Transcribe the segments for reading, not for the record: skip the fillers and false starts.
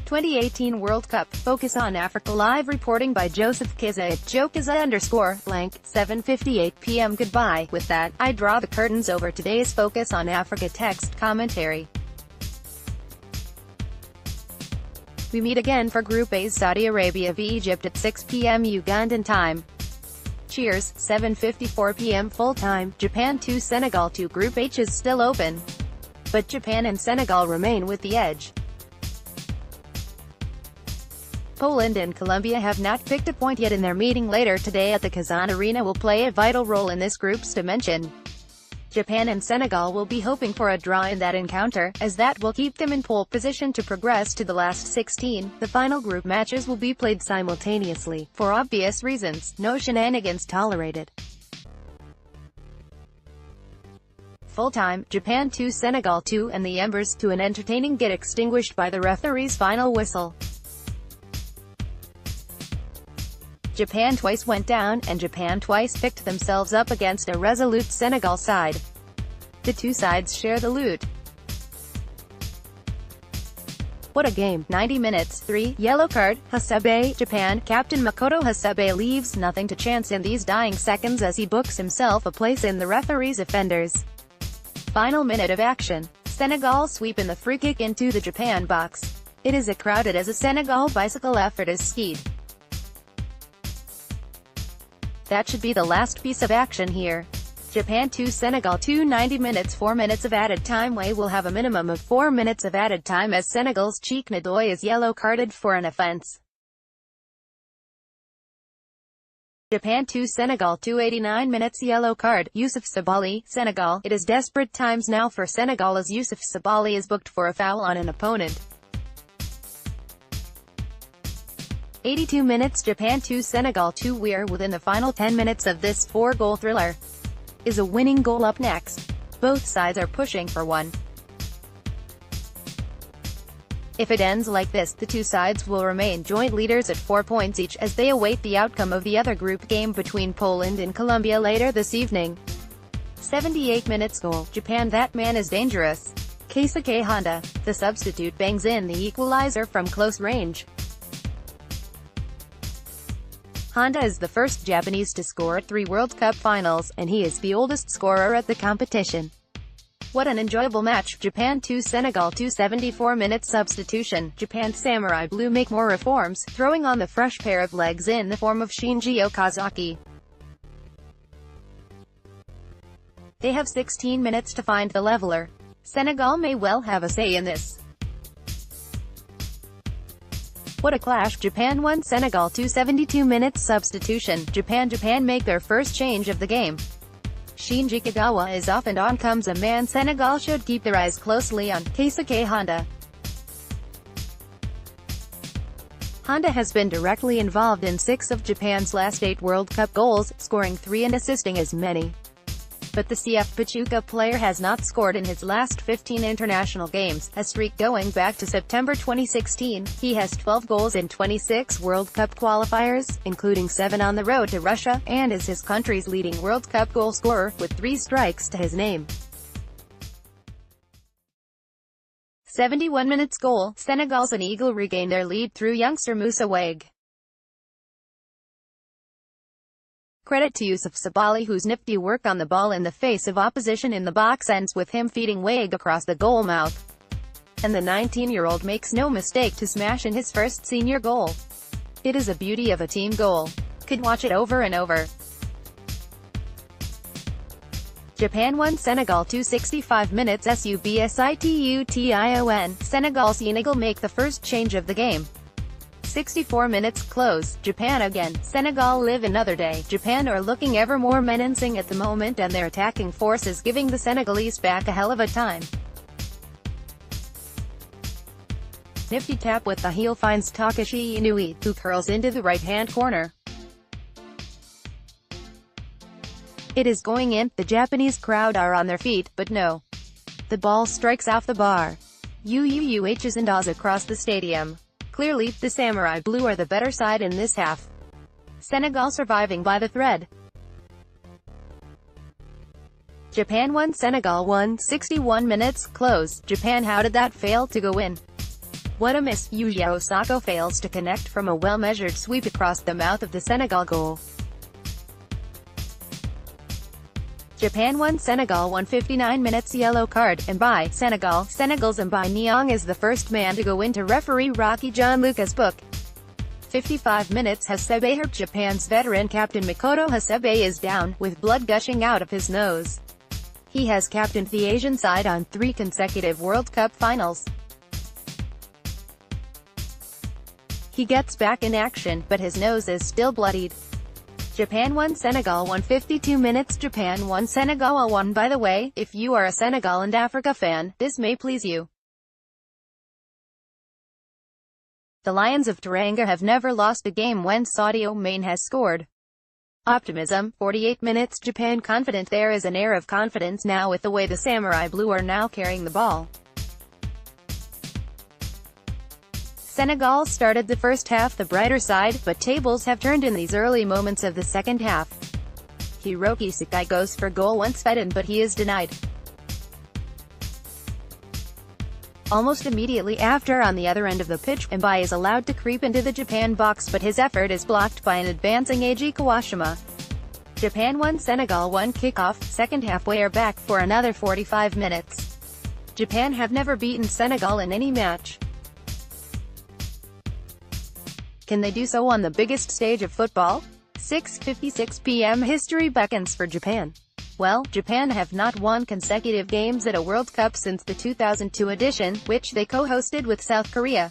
2018 World Cup. Focus on Africa Live reporting by Joseph Kizza at @JoKizza_, 7:58 p.m. Goodbye. With that, I draw the curtains over today's Focus on Africa text commentary. We meet again for Group A's Saudi Arabia v Egypt at 6 p.m. Ugandan time. Cheers. 7:54 p.m. full time. Japan 2 Senegal 2. Group H is still open, but Japan and Senegal remain with the edge. Poland and Colombia have not picked a point yet in their meeting later today at the Kazan Arena will play a vital role in this group's dimension. Japan and Senegal will be hoping for a draw in that encounter, as that will keep them in pole position to progress to the last 16. The final group matches will be played simultaneously. For obvious reasons, no shenanigans tolerated. Full time, Japan 2 Senegal 2, and the embers to an entertaining get extinguished by the referee's final whistle. Japan twice went down, and Japan twice picked themselves up against a resolute Senegal side. The two sides share the loot. What a game. 90 minutes. 3. Yellow card. Hasebe, Japan. Captain Makoto Hasebe leaves nothing to chance in these dying seconds as he books himself a place in the referee's offenders. Final minute of action. Senegal sweep in the free kick into the Japan box. It is as crowded as a Senegal bicycle effort is skied. That should be the last piece of action here. Japan 2 Senegal 2 90 minutes 4 minutes of added time. We will have a minimum of 4 minutes of added time as Senegal's Cheikh Ndoye is yellow carded for an offense. Japan 2 Senegal 2 89 minutes yellow card. Youssouf Sabaly, Senegal. It is desperate times now for Senegal as Youssouf Sabaly is booked for a foul on an opponent. 82 minutes Japan 2 Senegal 2. We are within the final 10 minutes of this 4-goal thriller. Is a winning goal up next? Both sides are pushing for one. If it ends like this, the two sides will remain joint leaders at 4 points each as they await the outcome of the other group game between Poland and Colombia later this evening. 78 minutes goal. Japan. That man is dangerous. Keisuke Honda, the substitute, bangs in the equalizer from close range. Honda is the first Japanese to score at 3 World Cup finals, and he is the oldest scorer at the competition. What an enjoyable match. Japan 2 Senegal 2 74 minutes substitution. Japan Samurai Blue make more reforms, throwing on the fresh pair of legs in the form of Shinji Okazaki. They have 16 minutes to find the leveler. Senegal may well have a say in this. What a clash. Japan 1 Senegal 2 72 minutes substitution. Japan make their first change of the game. Shinji Kagawa is off and on comes a man Senegal should keep their eyes closely on, Keisuke Honda. Honda has been directly involved in 6 of Japan's last 8 World Cup goals, scoring 3 and assisting as many. But the CF Pachuca player has not scored in his last 15 international games, a streak going back to September 2016. He has 12 goals in 26 World Cup qualifiers, including 7 on the road to Russia, and is his country's leading World Cup goal scorer, with 3 strikes to his name. 71 minutes goal. Senegal's An Eagle regain their lead through youngster Moussa Wague. Credit to Youssouf Sabaly, whose nifty work on the ball in the face of opposition in the box ends with him feeding Wague across the goal mouth. And the 19-year-old makes no mistake to smash in his first senior goal. It is a beauty of a team goal. Could watch it over and over. Japan 1 Senegal 2 65 minutes substitution. Senegal make the first change of the game. 64 minutes close. Japan again. Senegal live another day. Japan are looking ever more menacing at the moment, and their attacking force is giving the Senegalese back a hell of a time. Nifty tap with the heel finds Takashi Inui, who curls into the right-hand corner. It is going in. The Japanese crowd are on their feet, but no. The ball strikes off the bar. Uhs and ahs across the stadium. Clearly, the Samurai Blue are the better side in this half. Senegal surviving by the thread. Japan 1 Senegal 1 61 minutes close. Japan. How did that fail to go in? What a miss! Yuya Osako fails to connect from a well-measured sweep across the mouth of the Senegal goal. Japan 1 Senegal 1 59 minutes yellow card, and by Senegal. Senegal's Mbaye Niang is the first man to go into referee Rocky Gianluca's book. 55 minutes Hasebe hurt. Japan's veteran captain Makoto Hasebe is down, with blood gushing out of his nose. He has captained the Asian side on 3 consecutive World Cup finals. He gets back in action, but his nose is still bloodied. Japan 1 Senegal 1 52 minutes Japan 1 Senegal 1. By the way, if you are a Senegal and Africa fan, this may please you. The Lions of Teranga have never lost a game when Sadio Mane has scored. Optimism. 48 minutes Japan confident. There is an air of confidence now with the way the Samurai Blue are now carrying the ball. Senegal started the first half the brighter side, but tables have turned in these early moments of the second half. Hiroki Sakai goes for goal once fed, but he is denied. Almost immediately after, on the other end of the pitch, Mbaye is allowed to creep into the Japan box, but his effort is blocked by an advancing Eiji Kawashima. Japan 1 Senegal 1 kickoff. Second half. We are back for another 45 minutes. Japan have never beaten Senegal in any match. Can they do so on the biggest stage of football? 6:56 p.m. History beckons for Japan. Well, Japan have not won consecutive games at a World Cup since the 2002 edition, which they co-hosted with South Korea.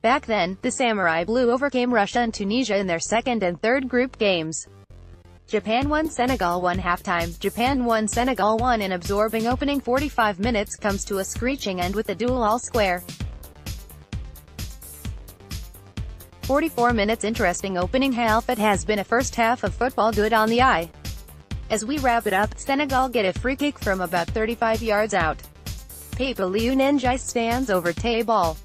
Back then, the Samurai Blue overcame Russia and Tunisia in their second and third group games. Japan 1 Senegal 1 halftime. Japan 1 Senegal 1. An absorbing opening 45 minutes comes to a screeching end with a duel all square. 44 minutes interesting opening half. It has been a first half of football good on the eye. As we wrap it up, Senegal get a free kick from about 35 yards out. Pape Aliou Ndiaye stands over Tay ball.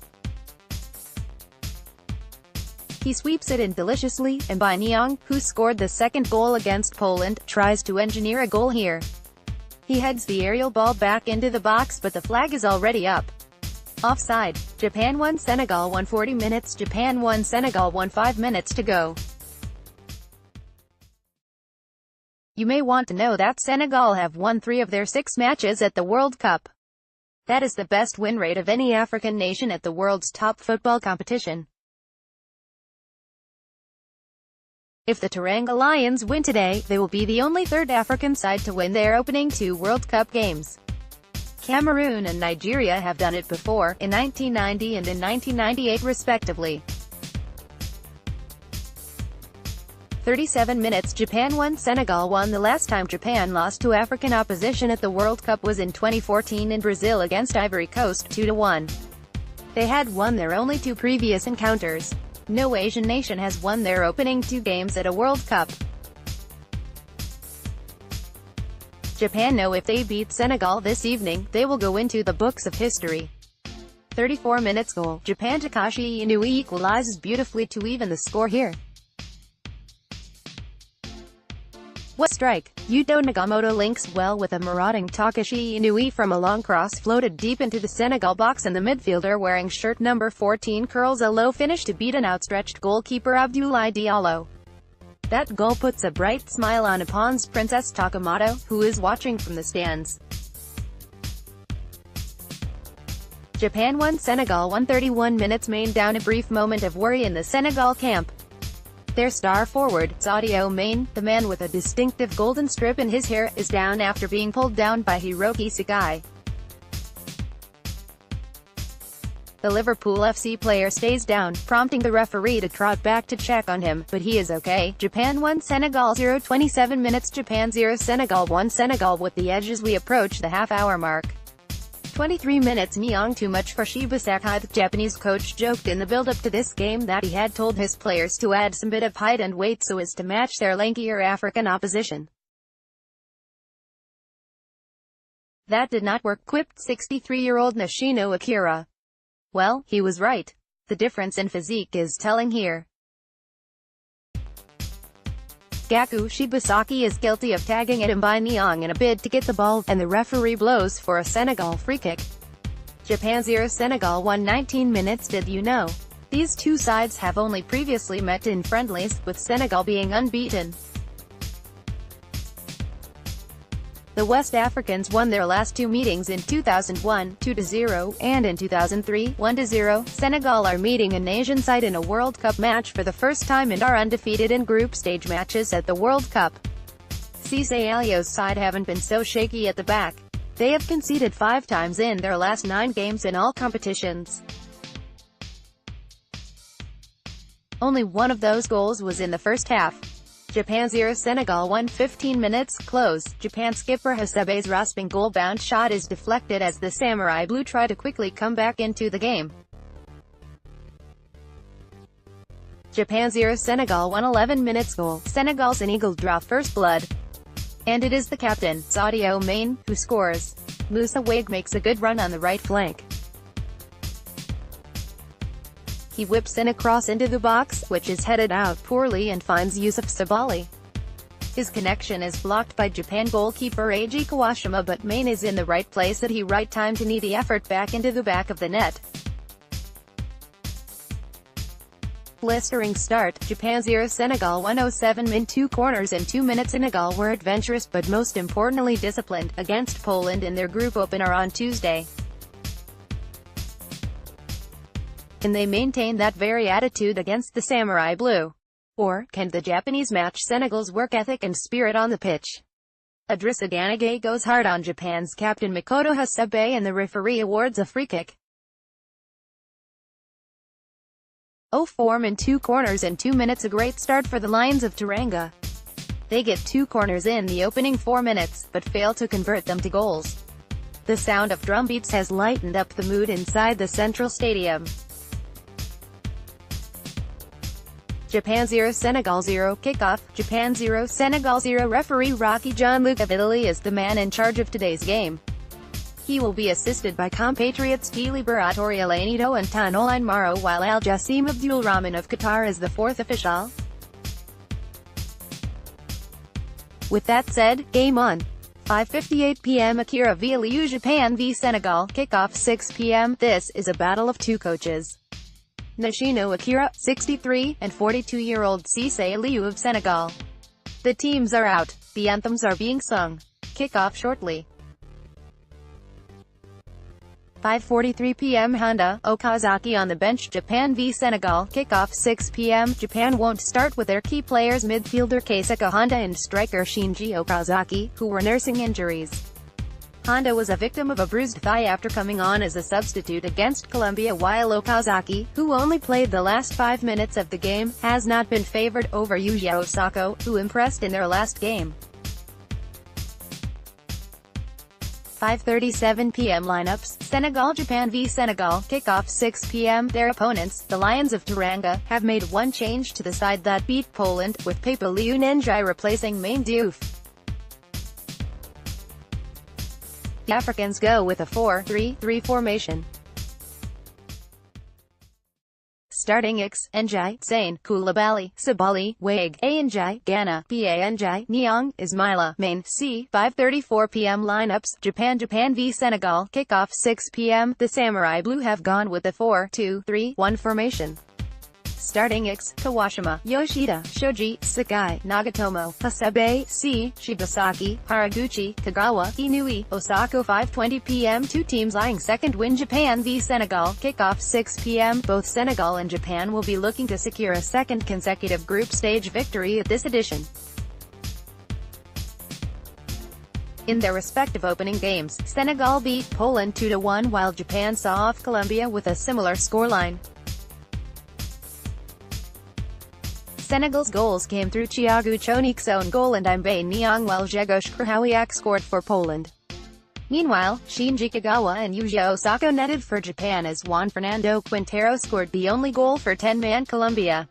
He sweeps it in deliciously, and Mbaye Niang, who scored the second goal against Poland, tries to engineer a goal here. He heads the aerial ball back into the box, but the flag is already up. Offside. Japan 1 Senegal 1 40 minutes Japan 1 Senegal 1 5 minutes to go. You may want to know that Senegal have won 3 of their 6 matches at the World Cup. That is the best win rate of any African nation at the world's top football competition. If the Teranga Lions win today, they will be the only third African side to win their opening 2 World Cup games. Cameroon and Nigeria have done it before, in 1990 and in 1998 respectively. 37 minutes Japan 1 Senegal 1. The last time Japan lost to African opposition at the World Cup was in 2014 in Brazil against Ivory Coast, 2-1. They had won their only 2 previous encounters. No Asian nation has won their opening 2 games at a World Cup. Japan know if they beat Senegal this evening, they will go into the books of history. 34 minutes goal. Japan Takashi Inui equalizes beautifully to even the score here. What strike! Yuto Nagamoto links well with a marauding Takashi Inui from a long cross floated deep into the Senegal box, and the midfielder wearing shirt number 14 curls a low finish to beat an outstretched goalkeeper Abdoulaye Diallo. That goal puts a bright smile on Japan's Princess Takamoto, who is watching from the stands. Japan 1 Senegal 1 31 minutes Mane down. A brief moment of worry in the Senegal camp. Their star forward, Sadio Mane, the man with a distinctive golden strip in his hair, is down after being pulled down by Hiroki Sakai. The Liverpool FC player stays down, prompting the referee to trot back to check on him, but he is okay. Japan 1 Senegal 0 27 minutes Japan 0 Senegal 1. Senegal with the edge as we approach the half-hour mark. 23 minutes Niang. Too much for Shiba Sakai. The Japanese coach joked in the build-up to this game that he had told his players to add some bit of height and weight so as to match their lankier African opposition. That did not work, quipped 63-year-old Nishino Akira. Well, he was right. The difference in physique is telling here. Gaku Shibasaki is guilty of tagging at Mbaye Niang in a bid to get the ball, and the referee blows for a Senegal free kick. Japan 0 Senegal 1 19 minutes. Did you know? These two sides have only previously met in friendlies, with Senegal being unbeaten. The West Africans won their last two meetings in 2001, 2-0, and in 2003, 1-0. Senegal are meeting an Asian side in a World Cup match for the first time and are undefeated in group stage matches at the World Cup. Cissé Alio's side haven't been so shaky at the back. They have conceded 5 times in their last 9 games in all competitions. Only one of those goals was in the first half. Japan 0 Senegal 1 15 minutes. Close. Japan skipper Hasebe's rasping goal-bound shot is deflected as the Samurai Blue try to quickly come back into the game. Japan 0 Senegal 1 11 minutes. Goal. Senegal Senegal draw first blood. And it is the captain, Sadio Mane, who scores. Moussa Wague makes a good run on the right flank. He whips in a cross into the box, which is headed out poorly and finds Youssouf Sabaly. His connection is blocked by Japan goalkeeper Eiji Kawashima, but Mane is in the right place at the right time to knee the effort back into the back of the net. Blistering start. Japan 0 Senegal 107 min. 2 corners in 2 minutes. Senegal were adventurous but most importantly disciplined, against Poland in their group opener on Tuesday. Can they maintain that very attitude against the Samurai Blue? Or can the Japanese match Senegal's work ethic and spirit on the pitch? Idrissa Gana Gueye goes hard on Japan's captain Makoto Hasebe and the referee awards a free kick. Form in 2 corners in 2 minutes. A great start for the Lions of Teranga. They get 2 corners in the opening 4 minutes, but fail to convert them to goals. The sound of drumbeats has lightened up the mood inside the Central Stadium. Japan 0 Senegal 0 kickoff. Japan 0 Senegal 0. Referee Rocky Gianluca Vitali is the man in charge of today's game. He will be assisted by compatriots Gili Baratori Elanito and Tanoline Maro, while Al Jassim Abdul Rahman of Qatar is the 4th official. With that said, game on. 5:58 p.m. Akira via Liu. Japan v Senegal, kickoff 6 p.m. This is a battle of 2 coaches. Nishino Akira, 63, and 42-year-old Cissé Aliou of Senegal. The teams are out. The anthems are being sung. Kickoff shortly. 5:43 p.m. Honda, Okazaki on the bench. Japan v Senegal, kickoff 6 p.m. Japan won't start with their key players midfielder Keisuke Honda and striker Shinji Okazaki, who were nursing injuries. Honda was a victim of a bruised thigh after coming on as a substitute against Colombia, while Okazaki, who only played the last 5 minutes of the game, has not been favored over Yuji Osako, who impressed in their last game. 5:37 p.m. Lineups. Senegal Japan v Senegal, kickoff 6 p.m. Their opponents, the Lions of Teranga, have made one change to the side that beat Poland, with Pepe Liu Nenjai replacing Mane Diouf. The Africans go with a 4-3-3 formation. Starting X, Njai, Sane, Koulibaly, Sabaly, Wague, A Njai, Gana, Pa Njai, Niang, Ismaila, Mane, C. 5:34 p.m. Lineups. Japan v Senegal, kickoff 6 p.m. The Samurai Blue have gone with the 4-2-3-1 formation. Starting X, Kawashima, Yoshida, Shoji, Sakai, Nagatomo, Hasebe, C, Shibasaki, Haraguchi, Kagawa, Inui, Osako. 5:20 p.m. 2 teams eyeing second win. Japan v Senegal, kickoff 6 p.m. Both Senegal and Japan will be looking to secure a second consecutive group stage victory at this edition. In their respective opening games, Senegal beat Poland 2-1 while Japan saw off Colombia with a similar scoreline. Senegal's goals came through Thiago Chonik's own goal and Mbaye Niang, while Grzegorz Krychowiak scored for Poland. Meanwhile, Shinji Kagawa and Yuji Osako netted for Japan as Juan Fernando Quintero scored the only goal for 10-man Colombia.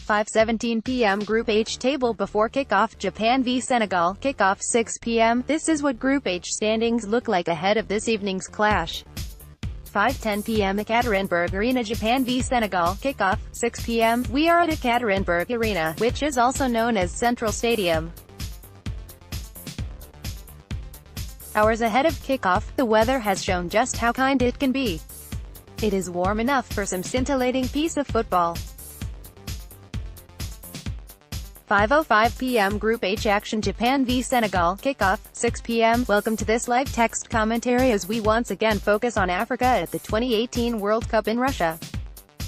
5:17 p.m. Group H table before kickoff. Japan v Senegal, kickoff 6 p.m. This is what Group H standings look like ahead of this evening's clash. 5:10 p.m. Ekaterinburg Arena. Japan v Senegal, kickoff 6 p.m. We are at Ekaterinburg Arena, which is also known as Central Stadium. Hours ahead of kickoff, the weather has shown just how kind it can be. It is warm enough for some scintillating piece of football. 5:05 p.m. Group H action, Japan v Senegal, kickoff, 6 p.m. Welcome to this live text commentary as we once again focus on Africa at the 2018 World Cup in Russia.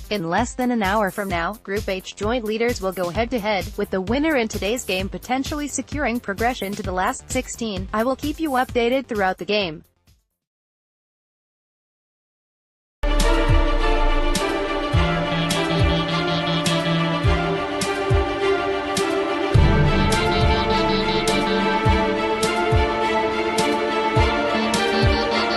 In less than an hour from now, Group H joint leaders will go head-to-head, with the winner in today's game potentially securing progression to the last 16. I will keep you updated throughout the game.